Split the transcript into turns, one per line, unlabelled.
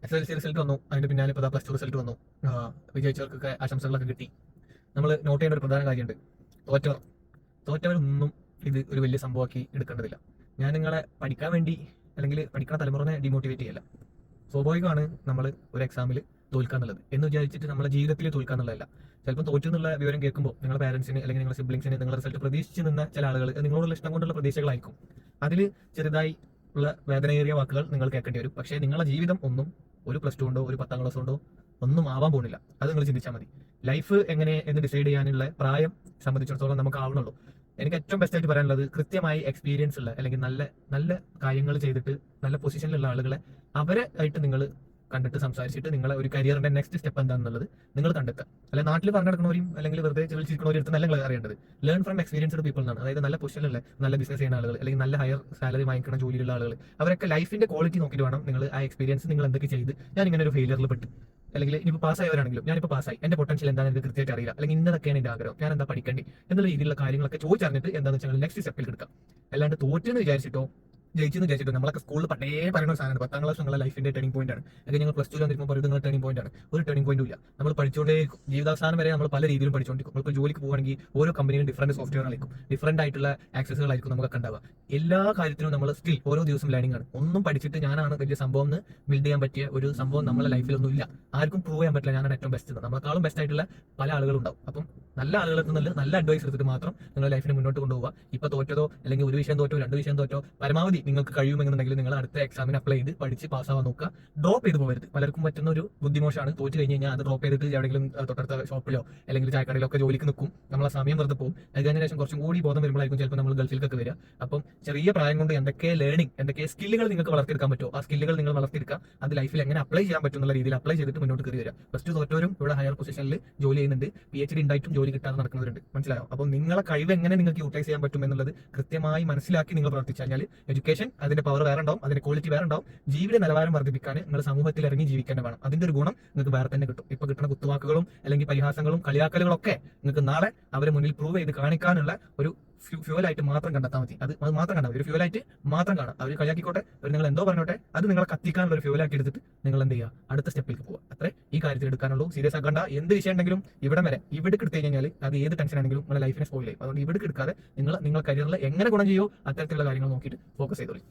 SSLC result വന്നു. അതിന്റെ പിന്നാലെ ഇപ്പോൾ +2 റിസൾട്ട് വന്നു. വിജയിച്ചവർക്കൊക്കെ ആശംസകളൊക്കെ കിട്ടി. നമ്മൾ നോട്ട് ചെയ്യേണ്ട ഒരു പ്രധാന കാര്യമുണ്ട്. തോറ്റവരൊന്നും ഇത് ഒരു വലിയ സംഭവമാക്കി എടുക്കേണ്ടതില്ല. ഞാൻ നിങ്ങളെ പഠിക്കാൻ വേണ്ടി അല്ലെങ്കിൽ പഠിക്കുന്ന തലമുറനെ ഡിമോട്ടിവേറ്റ് ചെയ്യല്ല. സ്വാഭാവികമാണ് നമ്മൾ ഒരു എക്സാമിൽ തോൽക്കാന്നുള്ളത്. എന്ന് വിചാരിച്ചിട്ട് നമ്മുടെ ജീവിതത്തിൽ തോൽക്കാന്നുള്ളതല്ല. ചിലപ്പോൾ തോറ്റു എന്നുള്ള വിവരം കേൾക്കുമ്പോൾ നിങ്ങളുടെ പാരന്റ്സിന് അല്ലെങ്കിൽ നിങ്ങളുടെ സിബ്ലിങ്സിന് നിങ്ങളുടെ റിസൾട്ട് പ്രതീക്ഷിച്ച് നിന്ന ചില ആളുകൾ നിങ്ങളോടുള്ള ഇഷ്ടം കൊണ്ടുള്ള പ്രതീക്ഷകളായിരിക്കും. അതിൽ ചെറുതായി ഉള്ള വേദനയേറിയ വാക്കുകൾ നിങ്ങൾ കേൾക്കേണ്ടി വരും. പക്ഷേ നിങ്ങളുടെ ജീവിതം ഒന്നും ഒരു +2 കൊണ്ടോ ഒരു 10ാം ക്ലാസ് കൊണ്ടോ ഒന്നും ആവാൻ പോകുന്നില്ല. അത് നിങ്ങൾ ചിന്തിച്ചാൽ മതി. ലൈഫ് എങ്ങനെ എന്ന് ഡിസൈഡ് ചെയ്യാനുള്ള പ്രായം സംബന്ധിച്ചിടത്തോളം നമുക്ക് ആവണുള്ളൂ. എനിക്ക് ഏറ്റവും ബെസ്റ്റ് ആയിട്ട് പറയാനുള്ളത്, കൃത്യമായി എക്സ്പീരിയൻസ് ഉള്ള അല്ലെങ്കിൽ നല്ല നല്ല കാര്യങ്ങൾ ചെയ്തിട്ട് നല്ല പൊസിഷനിലുള്ള ആളുകളെ അവരെ ആയിട്ട് നിങ്ങൾ കണ്ടിട്ട് സംസാരിച്ചിട്ട് നിങ്ങളെ ഒരു കരിയറിന്റെ നെക്സ്റ്റ് സ്റ്റെപ്പ് എന്താണെന്നുള്ളത് നിങ്ങൾ കണ്ടെത്തുക. അല്ലെ നാട്ടിൽ പറഞ്ഞെടുക്കുന്നവരും അല്ലെങ്കിൽ വെറുതെ ചിരിക്കുന്നവരും നല്ല നിങ്ങൾ അറിയേണ്ടത് ലേൺ ഫ്രം എക്സ്പീരിയൻസ്ഡ് പീപ്പിൾ എന്നാണ്. അതായത് നല്ല പൊസിഷനിലുള്ള നല്ല ബിസിനസ് ചെയ്യുന്ന ആളുകൾ അല്ലെങ്കിൽ നല്ല ഹയർ സാലറി വാങ്ങിക്കുന്ന ജോലിയിലുള്ള ആളുകൾ, അവരൊക്കെ ലൈഫിന്റെ ക്വാളിറ്റി നോക്കിയിട്ട് വേണം നിങ്ങൾ ആ എക്സ്പീരിയൻസ് നിങ്ങൾ എന്തൊക്കെ ചെയ്ത് ഞാൻ ഇങ്ങനെ ഒരു ഫെയിലിയറിൽ പെട്ട് അല്ലെങ്കിൽ ഇനിയിപ്പോൾ പാസ്സായവരാണെങ്കിലും ഞാനിപ്പോൾ പാസ്സായി, എന്റെ പൊട്ടൻഷ്യൽ എന്താണെന്ന് എനിക്ക് കൃത്യമായിട്ട് അറിയില്ല, അല്ലെങ്കിൽ ഇന്നതൊക്കെയാണ് എന്റെ ആഗ്രഹം, ഞാൻ എന്താ പഠിക്കേണ്ടി എന്നുള്ള രീതിയിലുള്ള കാര്യങ്ങളൊക്കെ ചോദിച്ചറിഞ്ഞിട്ട് എന്താണെന്ന് വെച്ചാൽ നെക്സ്റ്റ് സ്റ്റെപ്പിൽ എടുക്കാം. അല്ലാണ്ട് തോറ്റെന്ന് വിചാരിച്ചിട്ടോ ജയിച്ചെന്ന് വിചാരിച്ചിട്ടോ നമ്മളൊക്കെ സ്കൂളിൽ പണ്ടേ പറയുന്ന സാധനമാണ് 10ാം ക്ലാസ് നിങ്ങളുടെ ലൈഫിന്റെ ടേണിംഗ് പോയിന്റ് ആണ്. അല്ലെങ്കിൽ നിങ്ങൾ +2 വന്നിരിക്കുമ്പോൾ പറയുന്നത് നിങ്ങളുടെ ടേണിംഗ് പോയിന്റ് ആണ്. ഒരു ടേണിംഗ് പോയിന്റും ഇല്ല. നമ്മൾ പഠിച്ചുകൊണ്ടേ ജീവിതാവസാനം വരെ നമ്മൾ പല രീതിയിലും പഠിച്ചുകൊണ്ടിരിക്കും. നമ്മളിപ്പോൾ ജോലിക്ക് പോകുകയാണെങ്കിൽ ഓരോ കമ്പനിയിലും ഡിഫറൻറ്റ് സോഫ്റ്റ്വെയറായിരിക്കും, ഡിഫറൻറ്റ് ആയിട്ടുള്ള ആക്സസുകളായിരിക്കും നമുക്ക് ഉണ്ടാവുക. എല്ലാ കാര്യത്തിലും നമ്മൾ സ്റ്റിൽ ഓരോ ദിവസം ലേണിംഗ് ആണ്. ഒന്നും പഠിച്ചിട്ട് ഞാനാണ് വലിയ സംഭവം എന്ന് ബിൽഡ് ചെയ്യാൻ പറ്റിയ ഒരു സംഭവം നമ്മുടെ ലൈഫിലൊന്നും ഇല്ല. ആർക്കും പ്രൂവ് ചെയ്യാൻ പറ്റില്ല ഞാനാണ് ഏറ്റവും ബെസ്റ്റ്. നമ്മളെക്കാളും ബെസ്റ്റ് ആയിട്ടുള്ള പല ആളുകളുണ്ടാവും. അപ്പം നല്ല ആളുകൾക്ക് നല്ല അഡ്വൈസ് എടുത്തിട്ട് മാത്രം നിങ്ങളുടെ ലൈഫിനെ മുന്നോട്ട് കൊണ്ടുപോകുക. ഇപ്പൊ തോറ്റതോ അല്ലെങ്കിൽ ഒരു വിഷയം തോറ്റോ 2 വിഷയം തോറ്റോ പരമാവധി നിങ്ങൾക്ക് കഴിയുമെന്നുണ്ടെങ്കിൽ നിങ്ങൾ അടുത്ത എക്സാമിന് അപ്ലൈ ചെയ്ത് പഠിച്ച് പാസ്സാവാൻ നോക്കുക. ഡ്രോപ്പ് ചെയ്ത് പോകരുത്. പലർക്കും പറ്റുന്ന ഒരു ബുദ്ധിമോശമാണ്. തോറ്റ് കഴിഞ്ഞ് കഴിഞ്ഞാൽ അത് ഡ്രോപ്പ് ചെയ്തിട്ട് എവിടെയെങ്കിലും തൊട്ടടുത്ത ഷോപ്പിലോ അല്ലെങ്കിൽ ചായക്കടയിലോ ഒക്കെ ജോലിക്ക് നിൽക്കും. നമ്മളെ സമയം വെറുതെ പോകും. അത് കഴിഞ്ഞ ശേഷം കുറച്ചും കൂടി ബോധം വരുമ്പോഴായിരിക്കും ചിലപ്പോൾ നമ്മൾ ഗൾഫിലേക്കൊക്കെ വരിക. അപ്പം ചെറിയ പ്രായം കൊണ്ട് എന്തൊക്കെ ലേണിംഗ്, എന്തൊക്കെ സ്കില്ലുകൾ നിങ്ങൾക്ക് വളർത്തിയെടുക്കാൻ പറ്റുമോ ആ സ്കില്ലുകൾ നിങ്ങൾ വളർത്തിയെടുക്കുക. അത് ലൈഫിൽ എങ്ങനെ അപ്ലൈ ചെയ്യാൻ പറ്റുന്ന രീതിയിൽ അപ്ലൈ ചെയ്തിട്ട് മുന്നോട്ട് കയറി വരിക. +2 തോറ്റവരും ഇവിടെ ഹയർ പൊസിഷനിൽ ജോലി ചെയ്യുന്നുണ്ട്. PhD ഉണ്ടായിട്ടും ജോലി കിട്ടാതെ നടക്കുന്നവരുണ്ട്. മനസ്സിലായോ? അപ്പോൾ നിങ്ങളെ കഴിവ് എങ്ങനെ നിങ്ങൾക്ക് യൂട്ടിലൈസ് ചെയ്യാൻ പറ്റും എന്നുള്ളത് കൃത്യമായി മനസ്സിലാക്കി നിങ്ങൾ പ്രവർത്തിച്ചു കഴിഞ്ഞാൽ എഡ്യൂക്കേഷൻ അതിന്റെ പവർ വേറെ ഉണ്ടാവും, അതിന്റെ ക്വാളിറ്റി വേറെ ഉണ്ടാവും. ജീവിത നിലവാരം വർദ്ധിപ്പിക്കാൻ നിങ്ങൾ സമൂഹത്തിൽ ഇറങ്ങി ജീവിക്കാൻ വേണം. അതിന്റെ ഒരു ഗുണം നിങ്ങൾക്ക് വേറെ തന്നെ കിട്ടും. ഇപ്പൊ കിട്ടുന്ന കുത്തുവാക്കുകളും അല്ലെങ്കിൽ പരിഹാസങ്ങളും കളിയാക്കലുകളും ഒക്കെ നിങ്ങൾക്ക് നാളെ അവരെ മുന്നിൽ പ്രൂവ് ചെയ്ത് കാണിക്കാനുള്ള ഒരു ഫ്യൂവലായിട്ട് മാത്രം കണ്ടെത്താൻ മതി. അത് മാത്രം കണ്ടാൽ ഒരു ഫ്യൂവലായിട്ട് മാത്രം കാണാം. അവർ കളിയാക്കിക്കോട്ടെ, അവർ നിങ്ങൾ എന്തോ പറഞ്ഞോട്ടെ, അത് നിങ്ങളെ കത്തിക്കാനുള്ള ഒരു ഫ്യൂവലാക്കി എടുത്തിട്ട് നിങ്ങൾ എന്ത് ചെയ്യുക, അടുത്ത സ്റ്റെപ്പിലേക്ക് പോകുക. അത്രേ ഈ കാര്യത്തിൽ എടുക്കാനുള്ളൂ. സീരിയസ് ആക്കേണ്ട. എന്ത് വിഷയം ഉണ്ടെങ്കിലും ഇവിടെ വരെ ഇവിടെ എടുത്തു കഴിഞ്ഞാൽ അത് ഏത് ടെൻഷൻ ആണെങ്കിലും നിങ്ങളുടെ ലൈഫിനെ സ്പോയിൽ ചെയ്യും. അതുകൊണ്ട് ഇവിടെ എടുക്കാതെ നിങ്ങൾ കരിയറിൽ എങ്ങനെ ഗുണം ചെയ്യോ അത്തരത്തിലുള്ള കാര്യങ്ങൾ നോക്കിയിട്ട് ഫോക്കസ് ചെയ്തോളൂ.